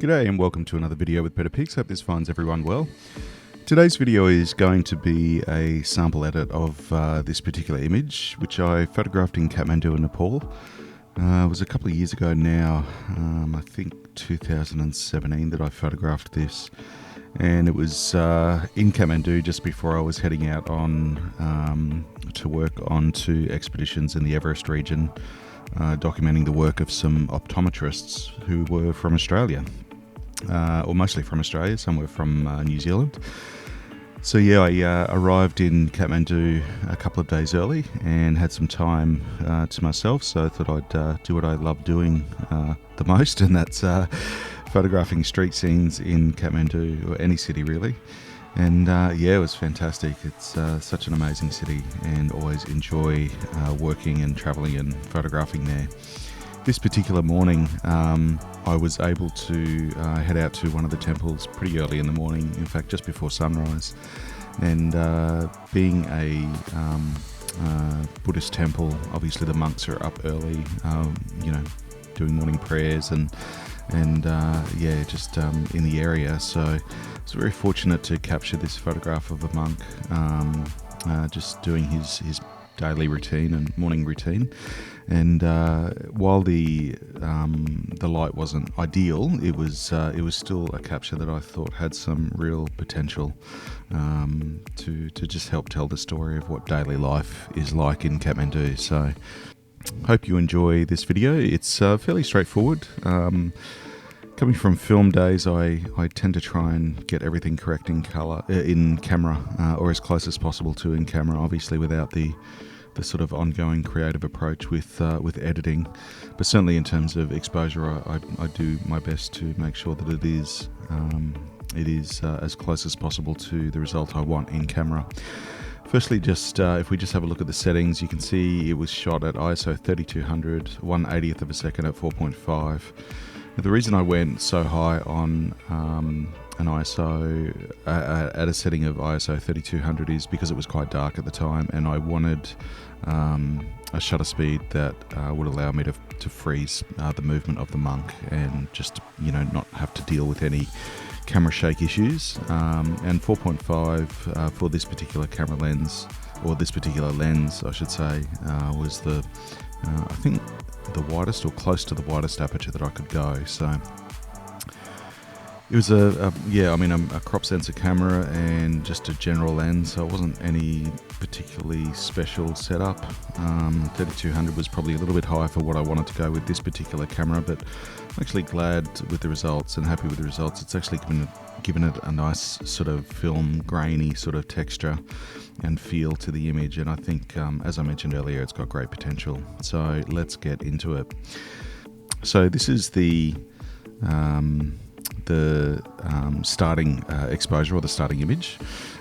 G'day and welcome to another video with Better Pics. Hope this finds everyone well. Today's video is going to be a sample edit of this particular image, which I photographed in Kathmandu, Nepal. It was a couple of years ago now, I think 2017 that I photographed this. And it was in Kathmandu just before I was heading out on to work on 2 expeditions in the Everest region, documenting the work of some optometrists who were from Australia, or mostly from Australia, some were from New Zealand. So yeah, I arrived in Kathmandu a couple of days early and had some time to myself, so I thought I'd do what I love doing the most, and that's photographing street scenes in Kathmandu, or any city really. And yeah, it was fantastic. It's such an amazing city, and always enjoy working and traveling and photographing there. This particular morning, I was able to head out to one of the temples pretty early in the morning, in fact just before sunrise. And being a Buddhist temple, obviously the monks are up early, doing morning prayers and yeah, just in the area. So I was very fortunate to capture this photograph of a monk just doing his daily routine and morning routine. And while the light wasn't ideal, it was still a capture that I thought had some real potential to just help tell the story of what daily life is like in Kathmandu. So hope you enjoy this video. It's fairly straightforward. Coming from film days, I tend to try and get everything correct in camera, or as close as possible to in camera, obviously without the sort of ongoing creative approach with editing. But certainly in terms of exposure, I do my best to make sure that it is as close as possible to the result I want in camera. Firstly, just if we just have a look at the settings, you can see it was shot at ISO 3200, 1/80th of a second at 4.5. Now, the reason I went so high on an ISO at a setting of ISO 3200 is because it was quite dark at the time, and I wanted a shutter speed that would allow me to freeze the movement of the monk and just not have to deal with any camera shake issues. And 4.5 for this particular camera lens, or this particular lens I should say, was the I think the widest, or close to the widest aperture that I could go. So it was a crop sensor camera and just a general lens, so it wasn't any particularly special setup. 3200 was probably a little bit high for what I wanted to go with this particular camera, but I'm actually glad with the results and happy with the results. It's actually given it a nice sort of film grainy sort of texture and feel to the image, and I think as I mentioned earlier, it's got great potential. So let's get into it. So this is the starting exposure, or the starting image,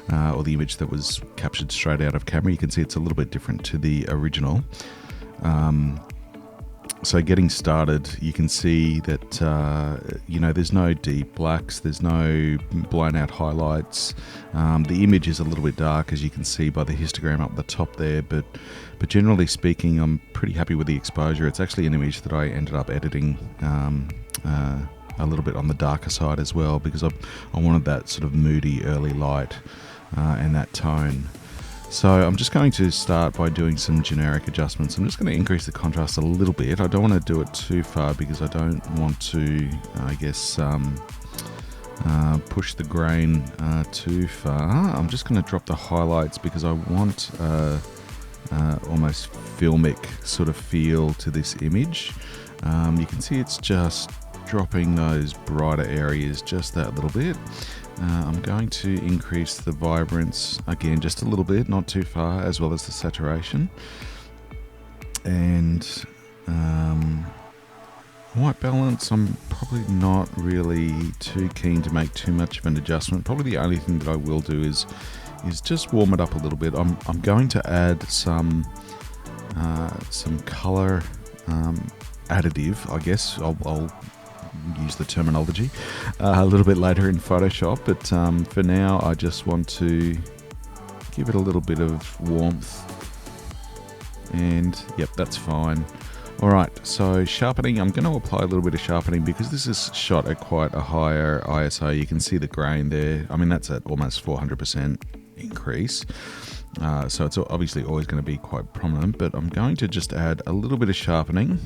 or the image that was captured straight out of camera. You can see it's a little bit different to the original. So getting started, you can see that there's no deep blacks, there's no blown out highlights. The image is a little bit dark, as you can see by the histogram up the top there, but generally speaking, I'm pretty happy with the exposure. It's actually an image that I ended up editing a little bit on the darker side as well, because I wanted that sort of moody early light and that tone. So I'm just going to start by doing some generic adjustments. I'm just going to increase the contrast a little bit. I don't want to do it too far because I don't want to, push the grain too far. I'm just going to drop the highlights because I want almost filmic sort of feel to this image. You can see it's just dropping those brighter areas just that little bit. I'm going to increase the vibrance again just a little bit, not too far, as well as the saturation. And white balance, I'm probably not really too keen to make too much of an adjustment. Probably the only thing that I will do is just warm it up a little bit. I'm going to add some color additive, I guess. I'll use the terminology a little bit later in Photoshop, but for now I just want to give it a little bit of warmth, and yep, that's fine. Alright, so sharpening, I'm going to apply a little bit of sharpening because this is shot at quite a higher ISO. You can see the grain there. I mean, that's at almost 400% increase. So it's obviously always going to be quite prominent, but I'm going to just add a little bit of sharpening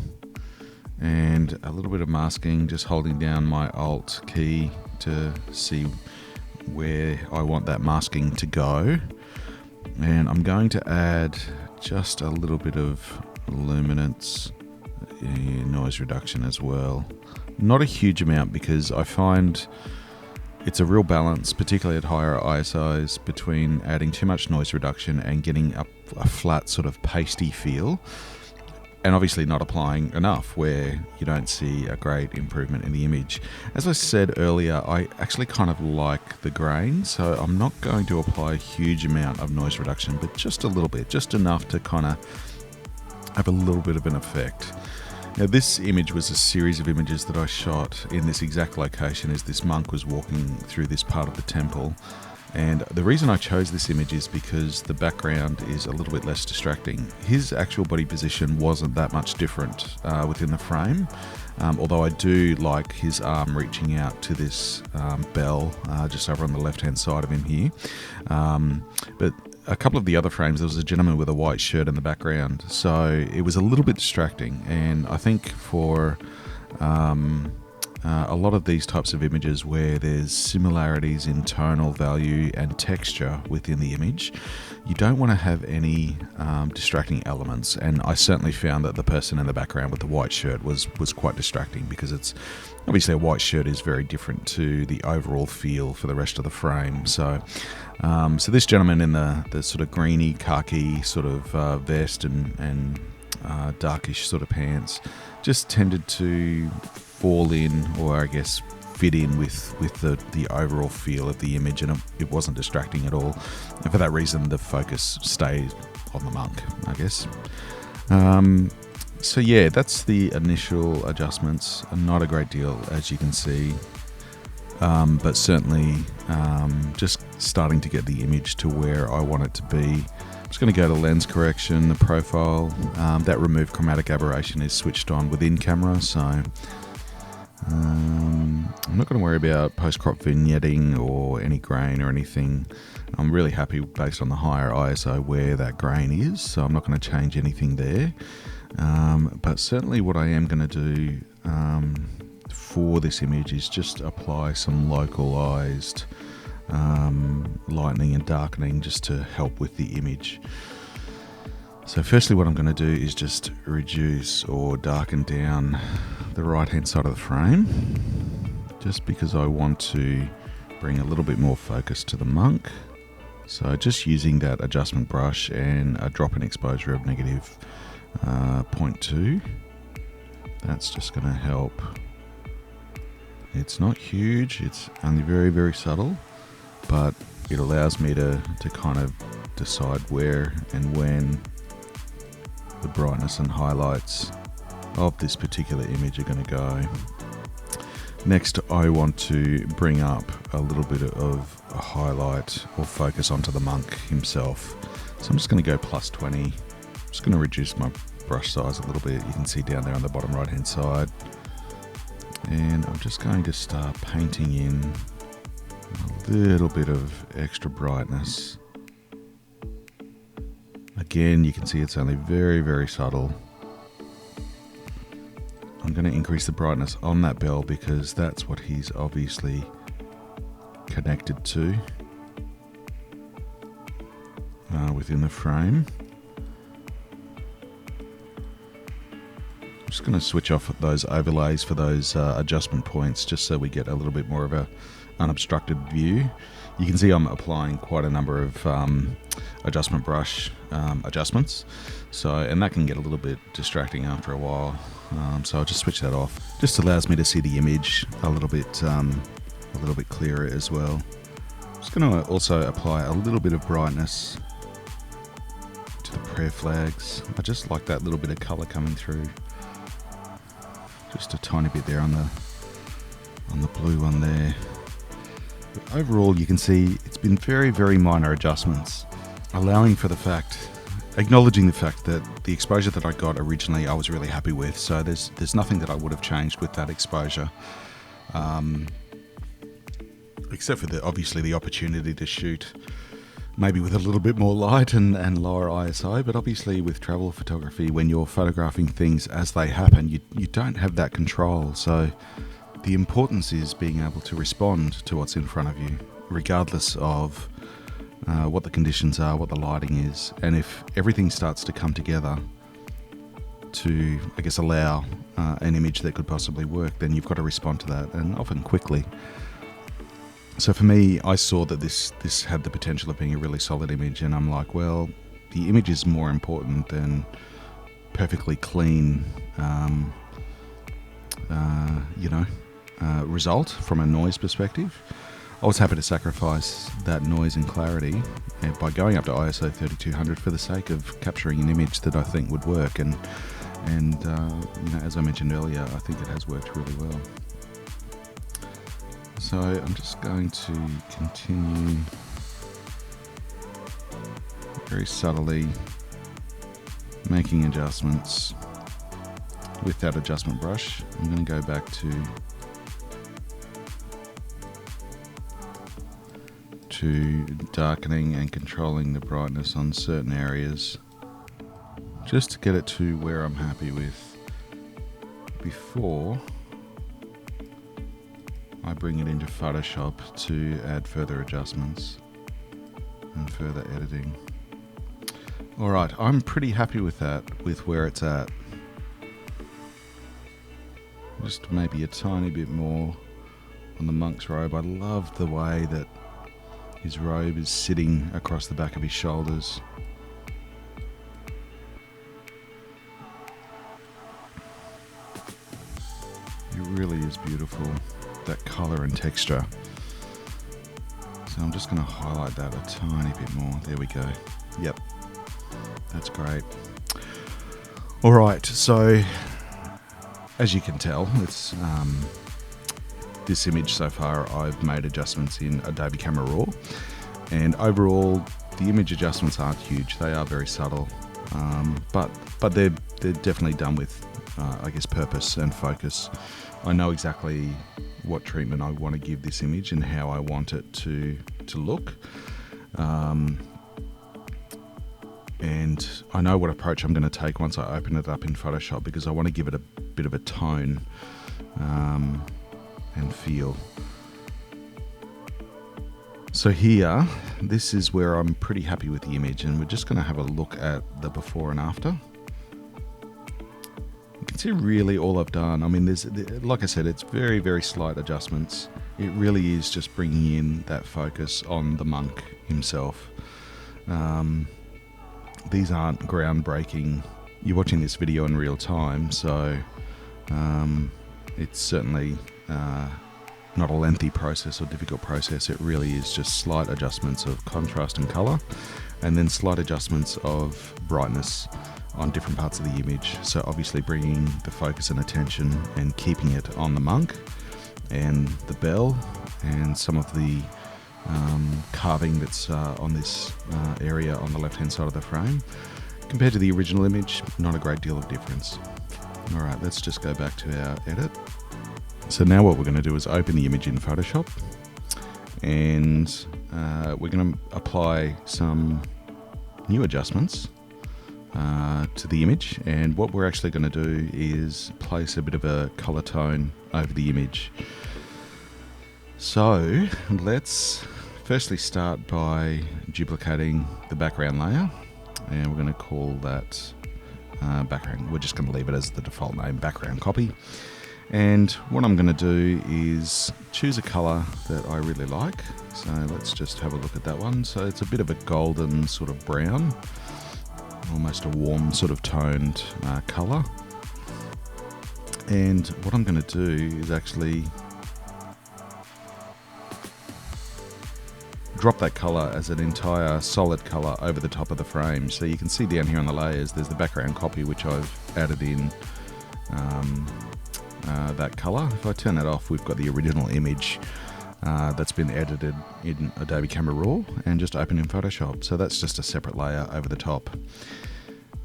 and a little bit of masking, just holding down my Alt key to see where I want that masking to go. And I'm going to add just a little bit of luminance, noise reduction as well. Not a huge amount, because I find it's a real balance, particularly at higher ISOs, between adding too much noise reduction and getting a flat sort of pasty feel, and obviously not applying enough where you don't see a great improvement in the image. As I said earlier, I actually kind of like the grain, so I'm not going to apply a huge amount of noise reduction, but just a little bit, just enough to kind of have a little bit of an effect. Now, this image was a series of images that I shot in this exact location as this monk was walking through this part of the temple. And the reason I chose this image is because the background is a little bit less distracting. His actual body position wasn't that much different within the frame, although I do like his arm reaching out to this bell just over on the left-hand side of him here. But a couple of the other frames, there was a gentleman with a white shirt in the background, so it was a little bit distracting. And I think for a lot of these types of images where there's similarities in tonal value and texture within the image, you don't want to have any distracting elements. And I certainly found that the person in the background with the white shirt was quite distracting, because it's obviously a white shirt is very different to the overall feel for the rest of the frame. So this gentleman in the sort of greeny khaki sort of vest and darkish sort of pants just tended to fall in, or I guess fit in with the overall feel of the image, and it wasn't distracting at all. And for that reason, the focus stayed on the monk, I guess. So yeah, that's the initial adjustments. Not a great deal, as you can see, but certainly just starting to get the image to where I want it to be. I'm just going to go to lens correction, the profile. That remove chromatic aberration is switched on within camera, so I'm not going to worry about post-crop vignetting or any grain or anything. I'm really happy based on the higher ISO where that grain is, so I'm not going to change anything there. But certainly what I am going to do for this image is just apply some localized lightening and darkening just to help with the image. So firstly, what I'm going to do is just reduce or darken down the right hand side of the frame, just because I want to bring a little bit more focus to the monk. So just using that adjustment brush and a drop in exposure of negative 0.2, that's just going to help. It's not huge, it's only very, very subtle, but it allows me to kind of decide where and when the brightness and highlights of this particular image are going to go. Next, I want to bring up a little bit of a highlight or focus onto the monk himself. So I'm just going to go +20. I'm just going to reduce my brush size a little bit. You can see down there on the bottom right hand side. And I'm just going to start painting in a little bit of extra brightness. Again, you can see it's only very, very subtle. I'm going to increase the brightness on that bell because that's what he's obviously connected to within the frame. I'm just going to switch off those overlays for those adjustment points just so we get a little bit more of a unobstructed view. You can see I'm applying quite a number of adjustment brush adjustments, and that can get a little bit distracting after a while, so I'll just switch that off. Just allows me to see the image a little bit clearer as well. I'm just going to also apply a little bit of brightness to the prayer flags. I just like that little bit of color coming through. Just a tiny bit there on the blue one there. But overall, you can see it's been very, very minor adjustments, allowing for the fact, acknowledging the fact that the exposure that I got originally I was really happy with, so there's nothing that I would have changed with that exposure, except for obviously the opportunity to shoot maybe with a little bit more light and lower ISO. But obviously with travel photography, when you're photographing things as they happen, you don't have that control. So the importance is being able to respond to what's in front of you, regardless of what the conditions are, what the lighting is. And if everything starts to come together to, I guess, allow an image that could possibly work, then you've got to respond to that, and often quickly. So for me, I saw that this had the potential of being a really solid image, and I'm like, well, the image is more important than perfectly clean, result from a noise perspective. I was happy to sacrifice that noise and clarity by going up to ISO 3200 for the sake of capturing an image that I think would work. And as I mentioned earlier, I think it has worked really well. So I'm just going to continue very subtly making adjustments with that adjustment brush. I'm going to go back to darkening and controlling the brightness on certain areas, just to get it to where I'm happy with before I bring it into Photoshop to add further adjustments and further editing. Alright, I'm pretty happy with that, with where it's at. Just maybe a tiny bit more on the monk's robe. I love the way that his robe is sitting across the back of his shoulders. It really is beautiful, that colour and texture. So I'm just going to highlight that a tiny bit more. There we go. Yep, that's great. Alright, so as you can tell, it's this image so far I've made adjustments in Adobe Camera Raw, and overall the image adjustments aren't huge. They are very subtle, but they're definitely done with I guess purpose and focus. I know exactly what treatment I want to give this image and how I want it to look, and I know what approach I'm going to take once I open it up in Photoshop, because I want to give it a bit of a tone and feel. So here, this is where I'm pretty happy with the image, and we're just going to have a look at the before and after. You can see really all I've done. I mean, like I said, it's very, very slight adjustments. It really is just bringing in that focus on the monk himself. These aren't groundbreaking. You're watching this video in real time, so it's certainly not a lengthy process or difficult process. It really is just slight adjustments of contrast and color, and then slight adjustments of brightness on different parts of the image. So obviously bringing the focus and attention and keeping it on the monk and the bell and some of the carving that's on this area on the left hand side of the frame. Compared to the original image, not a great deal of difference. Alright, let's just go back to our edit. So now what we're going to do is open the image in Photoshop, and we're going to apply some new adjustments to the image. And what we're actually going to do is place a bit of a color tone over the image. So let's firstly start by duplicating the background layer, and we're going to call that background. We're just going to leave it as the default name, background copy. And what I'm going to do is choose a color that I really like. So let's just have a look at that one. So it's a bit of a golden sort of brown, almost a warm sort of toned color. And what I'm going to do is actually drop that color as an entire solid color over the top of the frame. So you can see down here on the layers, there's the background copy, which I've added in that color. If I turn that off, we've got the original image that's been edited in Adobe Camera Raw and just open in Photoshop. So that's just a separate layer over the top.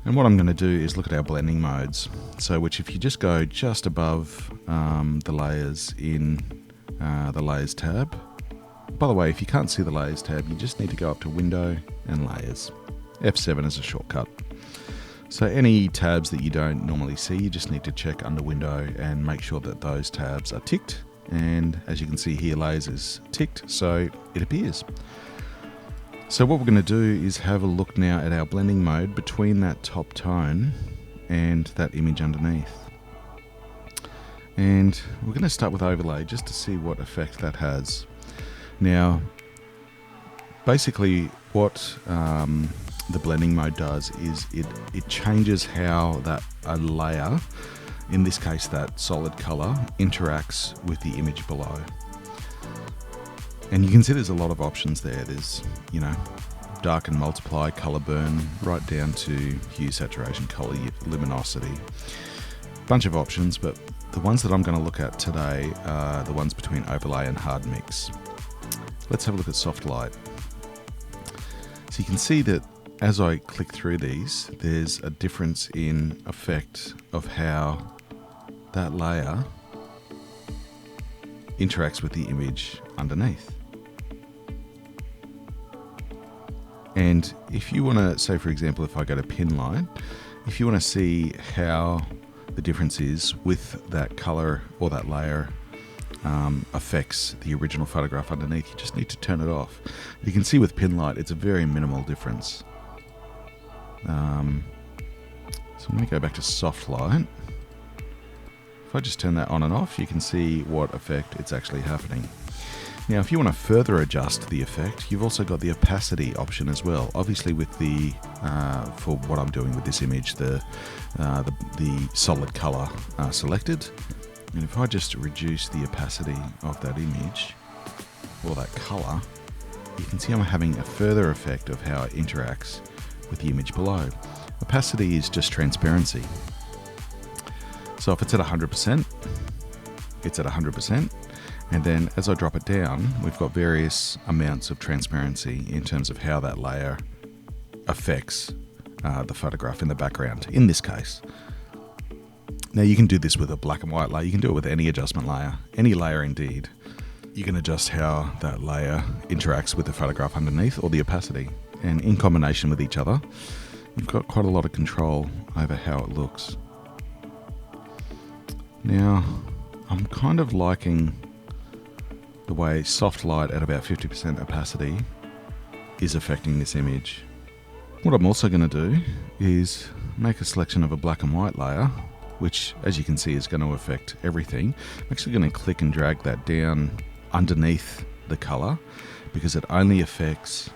And what I'm going to do is look at our blending modes. So which if you just go just above the layers in the layers tab. By the way, if you can't see the layers tab, you just need to go up to window and layers. F7 is a shortcut. So any tabs that you don't normally see, you just need to check under window and make sure that those tabs are ticked. And as you can see here, layers is ticked, so it appears. So what we're going to do is have a look now at our blending mode between that top tone and that image underneath. And we're going to start with overlay just to see what effect that has. Now, basically what the blending mode does is it changes how a layer, in this case that solid color, interacts with the image below. And you can see there's a lot of options there. There's, darken, multiply, color burn, right down to hue, saturation, color, luminosity. Bunch of options, but the ones that I'm going to look at today are the ones between overlay and hard mix. Let's have a look at soft light. So you can see that as I click through these, there's a difference in effect of how that layer interacts with the image underneath. And if you want to, say for example, if I go to pin light, if you want to see how the difference is with that color or that layer affects the original photograph underneath, you just need to turn it off. You can see with pin light, it's a very minimal difference. So I'm going to go back to soft light. If I just turn that on and off, you can see what effect it's actually happening. Now, if you want to further adjust the effect, you've also got the opacity option as well. Obviously, with the for what I'm doing with this image, the solid color selected. And if I just reduce the opacity of that image, or that color, you can see I'm having a further effect of how it interacts with the image below. Opacity is just transparency. So if it's at 100%, it's at 100%. And then as I drop it down, we've got various amounts of transparency in terms of how that layer affects the photograph in the background, in this case. Now you can do this with a black and white layer, you can do it with any adjustment layer, any layer indeed. You can adjust how that layer interacts with the photograph underneath or the opacity. And in combination with each other, you've got quite a lot of control over how it looks. Now, I'm kind of liking the way soft light at about 50% opacity is affecting this image. What I'm also going to do is make a selection of a black and white layer, which as you can see is going to affect everything. I'm actually going to click and drag that down underneath the color because it only affects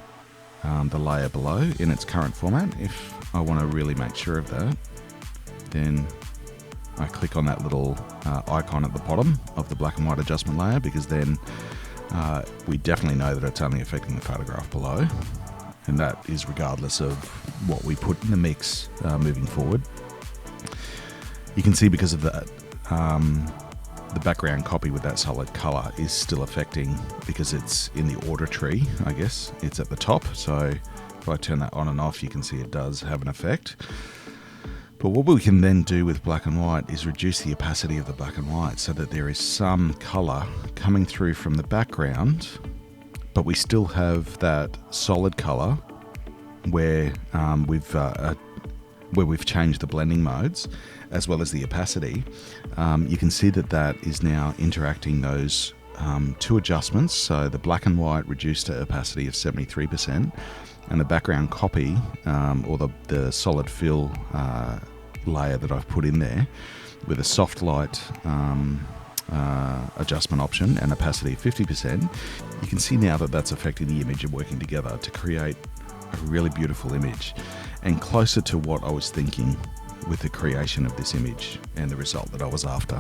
the layer below in its current format. If I want to really make sure of that, then I click on that little icon at the bottom of the black and white adjustment layer, because then we definitely know that it's only affecting the photograph below, and that is regardless of what we put in the mix moving forward. You can see because of that, the background copy with that solid color is still affecting, because it's in the order tree, I guess. It's at the top, so if I turn that on and off, you can see it does have an effect. But what we can then do with black and white is reduce the opacity of the black and white so that there is some color coming through from the background, but we still have that solid color where we've changed the blending modes as well as the opacity. You can see that that is now interacting those two adjustments. So the black and white reduced to opacity of 73%, and the background copy or the solid fill layer that I've put in there with a soft light adjustment option and opacity of 50%, you can see now that that's affecting the image and working together to create a really beautiful image and closer to what I was thinking with the creation of this image and the result that I was after.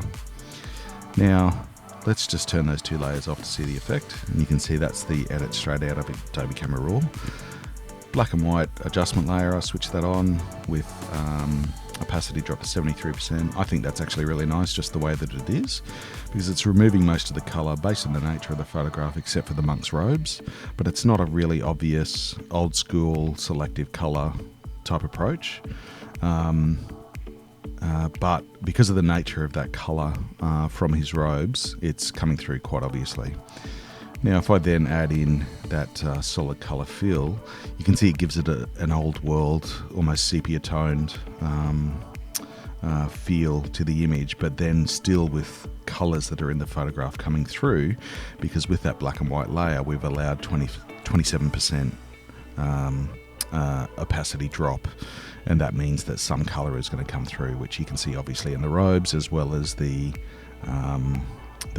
Now let's just turn those two layers off to see the effect, and you can see that's the edit straight out of Adobe Camera Raw. Black and white adjustment layer, I switched that on with opacity drop to 73%. I think that's actually really nice, just the way that it is, because it's removing most of the color based on the nature of the photograph, except for the monk's robes, but it's not a really obvious old school selective color type approach. But because of the nature of that colour from his robes, it's coming through quite obviously. Now, if I then add in that solid colour feel, you can see it gives it an old world, almost sepia-toned feel to the image, but then still with colours that are in the photograph coming through, because with that black and white layer, we've allowed 27% opacity drop, and that means that some colour is going to come through, which you can see obviously in the robes as well as the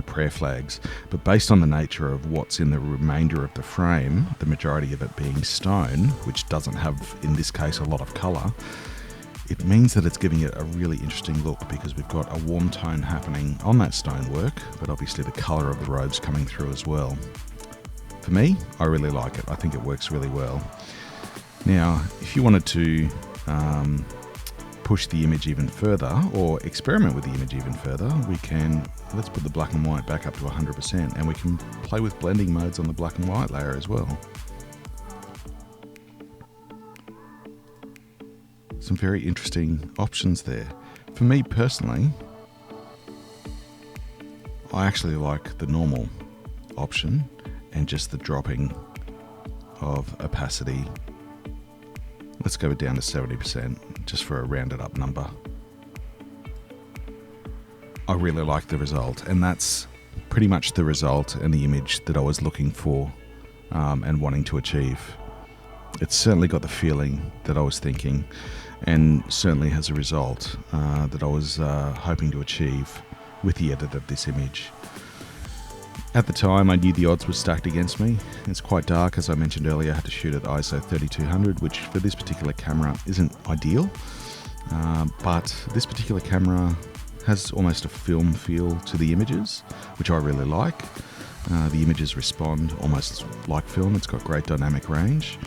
prayer flags. But based on the nature of what's in the remainder of the frame, the majority of it being stone, which doesn't have in this case a lot of colour, it means that it's giving it a really interesting look, because we've got a warm tone happening on that stonework, but obviously the colour of the robes coming through as well. For me, I really like it. I think it works really well. Now, if you wanted to push the image even further, or experiment with the image even further, let's put the black and white back up to 100%, and we can play with blending modes on the black and white layer as well. Some very interesting options there. For me personally, I actually like the normal option and just the dropping of opacity. Let's go down to 70%, just for a rounded up number. I really like the result, and that's pretty much the result and the image that I was looking for and wanting to achieve. It's certainly got the feeling that I was thinking, and certainly has a result that I was hoping to achieve with the edit of this image. At the time, I knew the odds were stacked against me. It's quite dark, as I mentioned earlier. I had to shoot at ISO 3200, which for this particular camera isn't ideal. But this particular camera has almost a film feel to the images, which I really like. The images respond almost like film. It's got great dynamic range.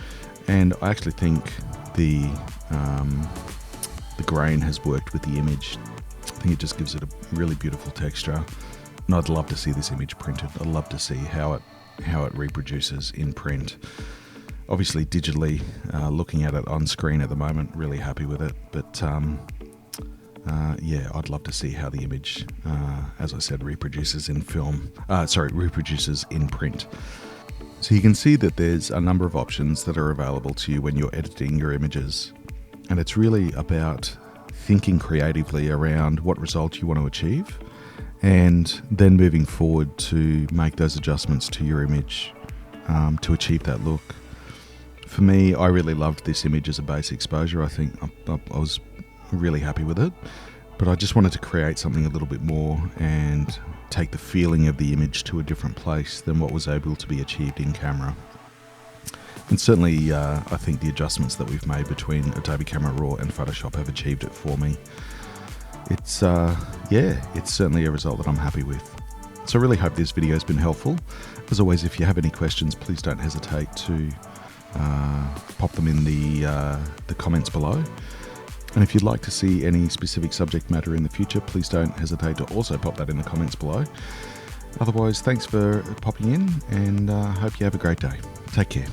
And I actually think the grain has worked with the image. I think it just gives it a really beautiful texture. And I'd love to see this image printed. I'd love to see how it reproduces in print. Obviously, digitally, looking at it on screen at the moment, really happy with it. But yeah, I'd love to see how the image, as I said, reproduces in reproduces in print. So you can see that there's a number of options that are available to you when you're editing your images. And it's really about thinking creatively around what result you want to achieve, and then moving forward to make those adjustments to your image to achieve that look. For me, I really loved this image as a base exposure. I think I was really happy with it, but I just wanted to create something a little bit more and take the feeling of the image to a different place than what was able to be achieved in camera. And certainly I think the adjustments that we've made between Adobe Camera Raw and Photoshop have achieved it for me. It's certainly a result that I'm happy with. So I really hope this video has been helpful. As always, if you have any questions, please don't hesitate to pop them in the comments below. And if you'd like to see any specific subject matter in the future, please don't hesitate to also pop that in the comments below. Otherwise, thanks for popping in, and hope you have a great day. Take care.